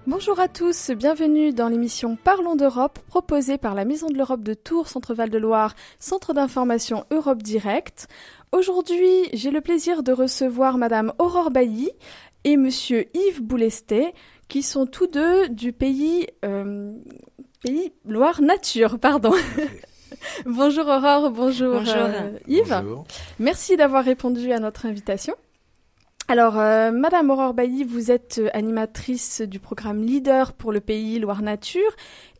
Bonjour à tous, bienvenue dans l'émission Parlons d'Europe, proposée par la Maison de l'Europe de Tours, Centre-Val de Loire, Centre d'information Europe Direct. Aujourd'hui, j'ai le plaisir de recevoir Madame Aurore Bailly et Monsieur Yves Boulesté, qui sont tous deux du pays Loire Nature, pardon. Bonjour Aurore, bonjour Yves. Bonjour. Merci d'avoir répondu à notre invitation. Alors, Madame Aurore Bailly, vous êtes animatrice du programme Leader pour le pays Loire Nature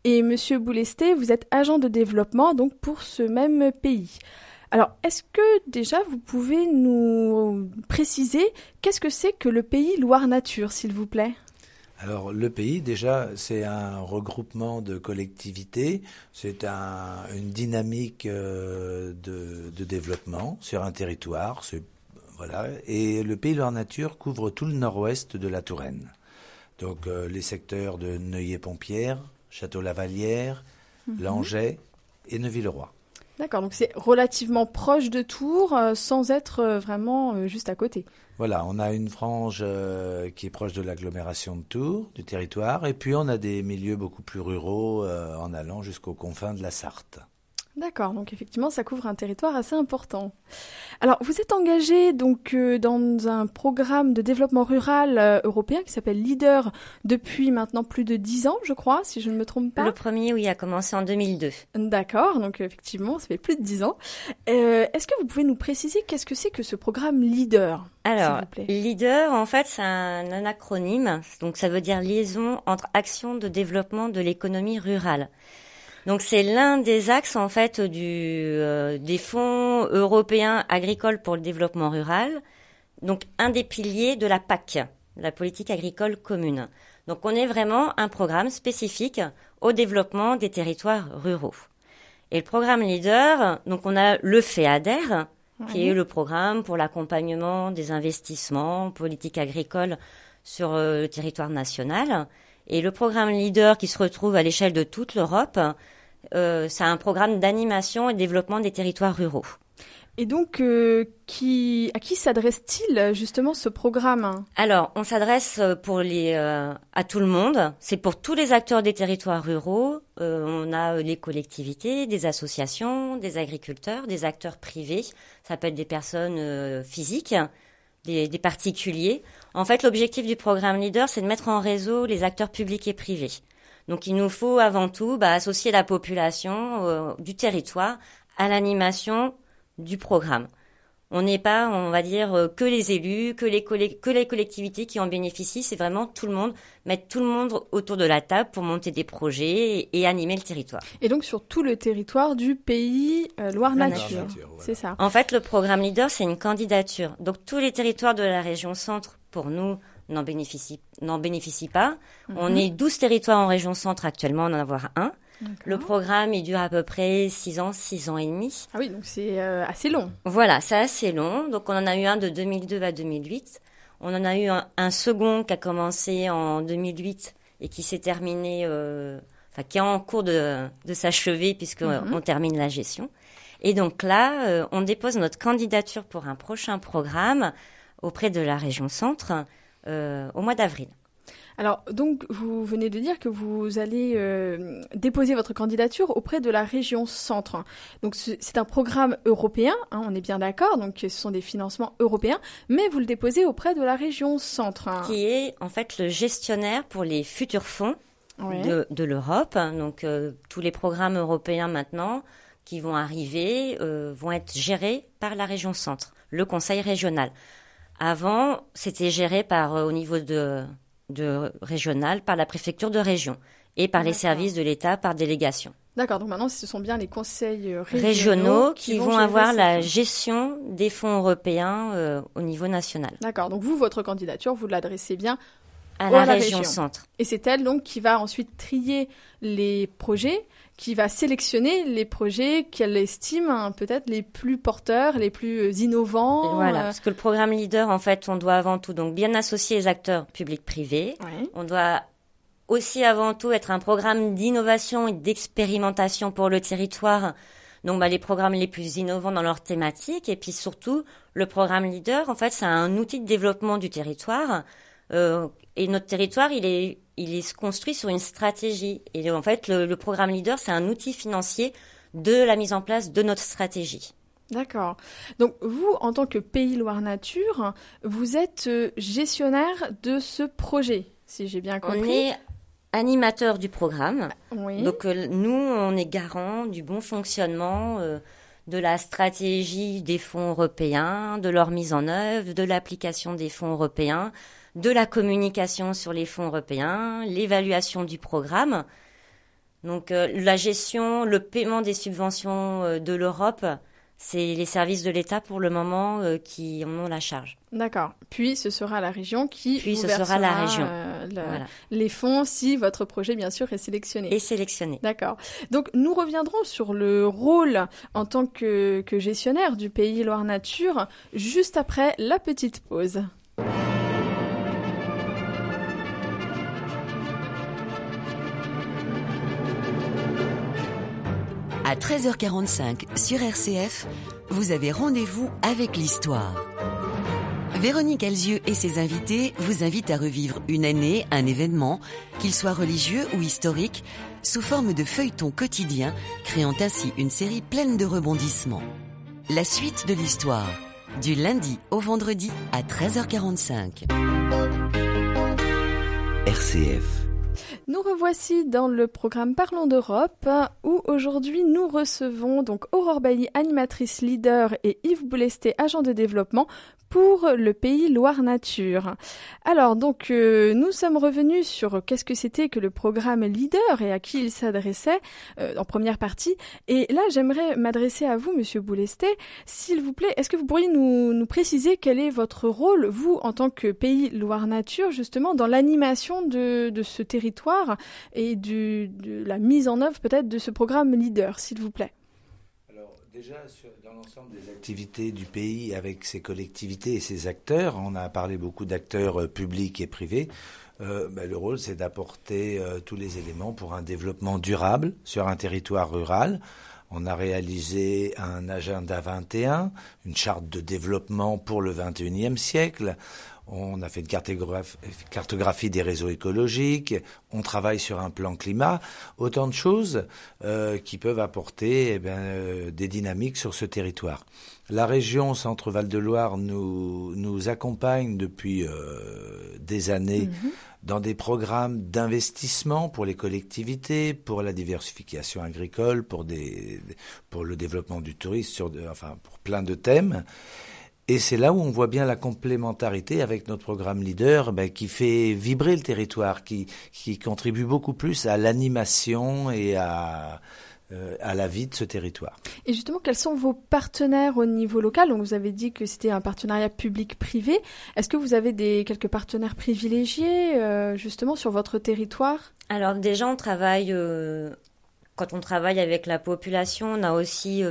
et Monsieur Boulesté, vous êtes agent de développement donc pour ce même pays. Alors, est-ce que déjà vous pouvez nous préciser qu'est-ce que c'est que le pays Loire Nature, s'il vous plaît ? Alors le pays déjà c'est un regroupement de collectivités, c'est une dynamique de développement sur un territoire, voilà. Et le pays Loire Nature couvre tout le nord-ouest de la Touraine. Donc les secteurs de Neuilly-et-Pompières, Château-Lavallière, Langeais et Neuville-le-Roi. D'accord, donc c'est relativement proche de Tours sans être vraiment juste à côté. Voilà, on a une frange qui est proche de l'agglomération de Tours, du territoire, et puis on a des milieux beaucoup plus ruraux en allant jusqu'aux confins de la Sarthe. D'accord, donc effectivement, ça couvre un territoire assez important. Alors, vous êtes engagé donc dans un programme de développement rural européen qui s'appelle Leader depuis maintenant plus de 10 ans, je crois, si je ne me trompe pas. Le premier, oui, a commencé en 2002. D'accord, donc effectivement, ça fait plus de 10 ans. Est-ce que vous pouvez nous préciser qu'est-ce que c'est que ce programme Leader, Alors, s'il vous plaît ? Leader, en fait, c'est un acronyme, donc ça veut dire liaison entre actions de développement de l'économie rurale. Donc c'est l'un des axes en fait des fonds européens agricoles pour le développement rural. Donc un des piliers de la PAC, la politique agricole commune. Donc on est vraiment un programme spécifique au développement des territoires ruraux. Et le programme Leader, donc on a le FEADER, qui est le programme pour l'accompagnement des investissements politiques agricoles sur le territoire national. Et le programme Leader qui se retrouve à l'échelle de toute l'Europe, c'est un programme d'animation et de développement des territoires ruraux. Et donc, à qui s'adresse-t-il justement ce programme ? Alors, on s'adresse à tout le monde. C'est pour tous les acteurs des territoires ruraux. On a les collectivités, des associations, des agriculteurs, des acteurs privés. Ça peut être des personnes physiques, des particuliers. En fait, l'objectif du programme Leader, c'est de mettre en réseau les acteurs publics et privés. Donc, il nous faut avant tout associer la population du territoire à l'animation du programme. On n'est pas, on va dire, que les élus, que les collectivités qui en bénéficient. C'est vraiment tout le monde, mettre tout le monde autour de la table pour monter des projets et animer le territoire. Et donc, sur tout le territoire du pays Loire Nature, voilà. C'est ça. En fait, le programme Leader, c'est une candidature. Donc, tous les territoires de la région centre, pour nous, n'en bénéficient pas. On est 12 territoires en région centre actuellement, on en avoir un. D'accord. Le programme, il dure à peu près 6 ans et demi. Ah oui, donc c'est assez long. Voilà, c'est assez long. Donc, on en a eu un de 2002 à 2008. On en a eu un second qui a commencé en 2008 et qui s'est terminé, qui est en cours de s'achever puisqu'on termine la gestion. Et donc là, on dépose notre candidature pour un prochain programme auprès de la région centre au mois d'avril. Alors, donc, vous venez de dire que vous allez déposer votre candidature auprès de la région centre. Donc, c'est un programme européen, on est bien d'accord, donc ce sont des financements européens, mais vous le déposez auprès de la région centre. Qui est, en fait, le gestionnaire pour les futurs fonds de l'Europe. Donc, tous les programmes européens maintenant qui vont arriver vont être gérés par la région centre, le conseil régional. Avant, c'était géré au niveau de régional par la préfecture de région et par les services de l'État par délégation. D'accord, donc maintenant ce sont bien les conseils régionaux qui vont avoir la gestion des fonds européens au niveau national. D'accord, donc vous, votre candidature, vous l'adressez bien à la région centre. Et c'est elle donc qui va ensuite trier les projets, qui va sélectionner les projets qu'elle estime peut-être les plus porteurs, les plus innovants. Voilà, parce que le programme Leader, en fait, on doit avant tout donc bien associer les acteurs publics-privés. Oui. On doit aussi avant tout être un programme d'innovation et d'expérimentation pour le territoire. Donc les programmes les plus innovants dans leur thématique. Et puis surtout, le programme Leader, en fait, c'est un outil de développement du territoire Et notre territoire, il est construit sur une stratégie. Et en fait, le programme Leader, c'est un outil financier de la mise en place de notre stratégie. D'accord. Donc vous, en tant que Pays Loire Nature, vous êtes gestionnaire de ce projet, si j'ai bien compris. On est animateur du programme. Oui. Donc nous, on est garant du bon fonctionnement de la stratégie des fonds européens, de leur mise en œuvre, de l'application des fonds européens, de la communication sur les fonds européens, l'évaluation du programme. Donc la gestion, le paiement des subventions de l'Europe, c'est les services de l'État pour le moment qui en ont la charge. D'accord. Puis ce sera la région qui vous versera la région. Voilà. Les fonds si votre projet bien sûr est sélectionné. Et sélectionné. D'accord. Donc nous reviendrons sur le rôle en tant que gestionnaire du Pays Loire Nature juste après la petite pause. À 13h45 sur RCF, vous avez rendez-vous avec l'histoire. Véronique Elzieux et ses invités vous invitent à revivre une année, un événement, qu'il soit religieux ou historique, sous forme de feuilleton quotidien, créant ainsi une série pleine de rebondissements. La suite de l'histoire, du lundi au vendredi à 13h45. RCF. Nous revoici dans le programme Parlons d'Europe où aujourd'hui nous recevons donc Aurore Bailly, animatrice leader, et Yves Boulesté, agent de développement pour le Pays Loire Nature. Alors donc nous sommes revenus sur qu'est-ce que c'était que le programme Leader et à qui il s'adressait en première partie. Et là j'aimerais m'adresser à vous, Monsieur Boulesté, s'il vous plaît. Est-ce que vous pourriez nous préciser quel est votre rôle, vous, en tant que Pays Loire Nature, justement dans l'animation de ce territoire et de la mise en œuvre peut-être de ce programme Leader, s'il vous plaît? Déjà, dans l'ensemble des activités du pays, avec ses collectivités et ses acteurs, on a parlé beaucoup d'acteurs publics et privés, le rôle c'est d'apporter tous les éléments pour un développement durable sur un territoire rural. On a réalisé un agenda 21, une charte de développement pour le 21e siècle. On a fait une cartographie des réseaux écologiques, on travaille sur un plan climat, autant de choses qui peuvent apporter des dynamiques sur ce territoire. La région Centre-Val de Loire nous accompagne depuis des années dans des programmes d'investissement pour les collectivités, pour la diversification agricole, pour le développement du tourisme, pour plein de thèmes. Et c'est là où on voit bien la complémentarité avec notre programme Leader, qui fait vibrer le territoire, qui contribue beaucoup plus à l'animation et à la vie de ce territoire. Et justement, quels sont vos partenaires au niveau local? Donc, vous avez dit que c'était un partenariat public-privé. Est-ce que vous avez quelques partenaires privilégiés justement sur votre territoire? Alors déjà, on travaille... Quand on travaille avec la population, on a aussi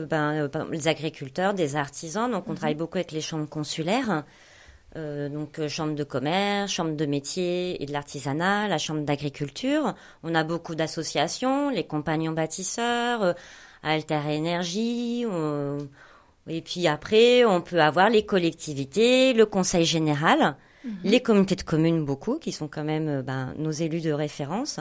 les agriculteurs, des artisans. Donc, on travaille beaucoup avec les chambres consulaires, chambre de commerce, chambre de métier et de l'artisanat, la chambre d'agriculture. On a beaucoup d'associations, les compagnons bâtisseurs, Alter Énergie. Et puis après, on peut avoir les collectivités, le conseil général, les communautés de communes beaucoup, qui sont quand même nos élus de référence.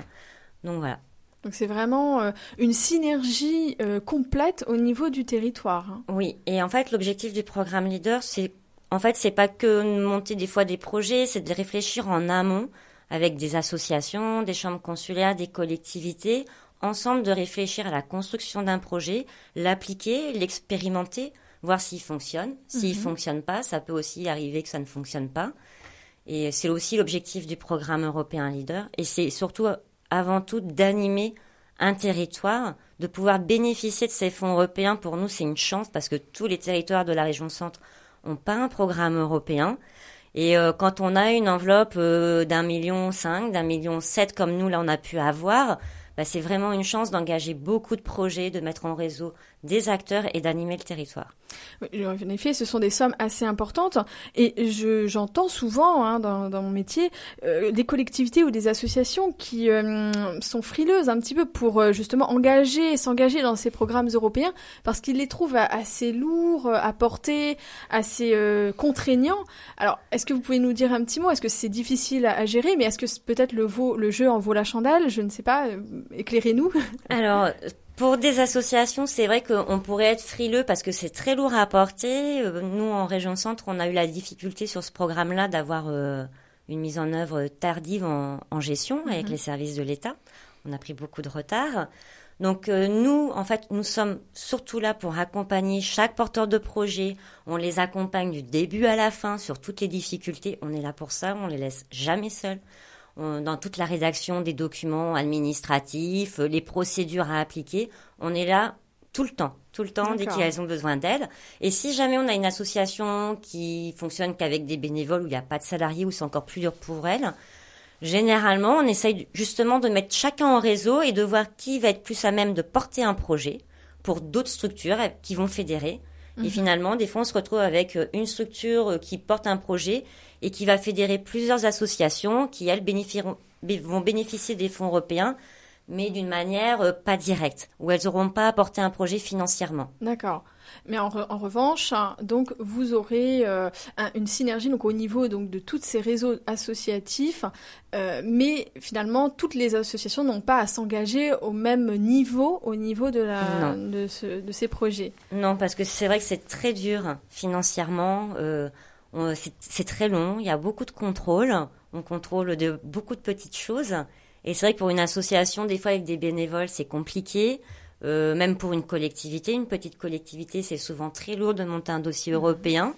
Donc voilà. Donc c'est vraiment une synergie complète au niveau du territoire. Oui, et en fait l'objectif du programme Leader, c'est pas que de monter des fois des projets, c'est de réfléchir en amont avec des associations, des chambres consulaires, des collectivités, ensemble de réfléchir à la construction d'un projet, l'appliquer, l'expérimenter, voir s'il fonctionne. S'il fonctionne pas, ça peut aussi arriver que ça ne fonctionne pas. Et c'est aussi l'objectif du programme européen Leader, et c'est surtout avant tout d'animer un territoire, de pouvoir bénéficier de ces fonds européens. Pour nous, c'est une chance parce que tous les territoires de la région Centre n'ont pas un programme européen. Et quand on a une enveloppe d'1,5 million, d'1,7 million comme nous, là, on a pu avoir, c'est vraiment une chance d'engager beaucoup de projets, de mettre en réseau des acteurs et d'animer le territoire. En effet, ce sont des sommes assez importantes et j'entends souvent dans mon métier des collectivités ou des associations qui sont frileuses un petit peu pour justement s'engager dans ces programmes européens parce qu'ils les trouvent assez lourds à porter, assez contraignants. Alors, est-ce que vous pouvez nous dire un petit mot? Est-ce que c'est difficile à gérer? Mais est-ce que peut-être le jeu en vaut la chandelle? Je ne sais pas. Éclairez-nous. Alors, pour des associations, c'est vrai qu'on pourrait être frileux parce que c'est très lourd à porter. Nous, en région Centre, on a eu la difficulté sur ce programme-là d'avoir une mise en œuvre tardive en gestion avec les services de l'État. On a pris beaucoup de retard. Donc nous, en fait, nous sommes surtout là pour accompagner chaque porteur de projet. On les accompagne du début à la fin sur toutes les difficultés. On est là pour ça, on les laisse jamais seuls. Dans toute la rédaction des documents administratifs, les procédures à appliquer, on est là tout le temps dès qu'elles ont besoin d'aide. Et si jamais on a une association qui fonctionne qu'avec des bénévoles où il n'y a pas de salariés, où c'est encore plus dur pour elles, généralement, on essaye justement de mettre chacun en réseau et de voir qui va être plus à même de porter un projet pour d'autres structures qui vont fédérer. Et finalement, des fois, on se retrouve avec une structure qui porte un projet et qui va fédérer plusieurs associations qui, elles, vont bénéficier des fonds européens, mais d'une manière pas directe, où elles n'auront pas apporté un projet financièrement. D'accord. Mais en revanche, donc vous aurez une synergie donc au niveau donc de tous ces réseaux associatifs, mais finalement toutes les associations n'ont pas à s'engager au même niveau, de ces projets. Non, parce que c'est vrai que c'est très dur financièrement. C'est très long. Il y a beaucoup de contrôles. On contrôle beaucoup de petites choses. Et c'est vrai que pour une association, des fois avec des bénévoles, c'est compliqué. Même pour une petite collectivité, c'est souvent très lourd de monter un dossier européen.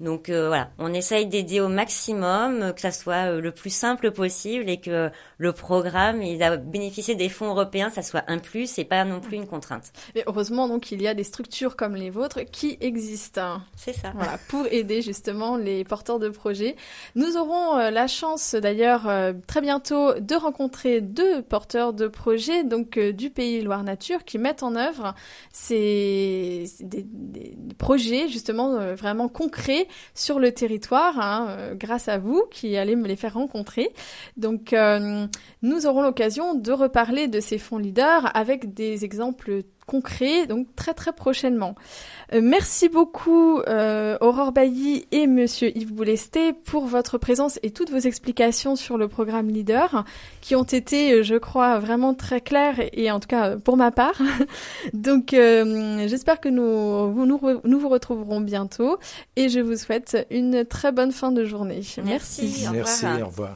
Donc voilà, on essaye d'aider au maximum, que ça soit le plus simple possible et que le programme, il a bénéficié des fonds européens, ça soit un plus et pas non plus une contrainte. Mais heureusement donc il y a des structures comme les vôtres qui existent. C'est ça. Voilà, pour aider justement les porteurs de projets. Nous aurons la chance d'ailleurs très bientôt de rencontrer 2 porteurs de projets donc du pays Loire Nature qui mettent en œuvre des projets justement vraiment concrets sur le territoire, grâce à vous qui allez me les faire rencontrer. Donc, nous aurons l'occasion de reparler de ces fonds leaders avec des exemples concrets, donc très très prochainement. Merci beaucoup Aurore Bailly et Monsieur Yves Boulesté pour votre présence et toutes vos explications sur le programme Leader qui ont été, je crois, vraiment très claires et en tout cas pour ma part. Donc j'espère que nous vous retrouverons bientôt et je vous souhaite une très bonne fin de journée. Merci. Merci, au revoir.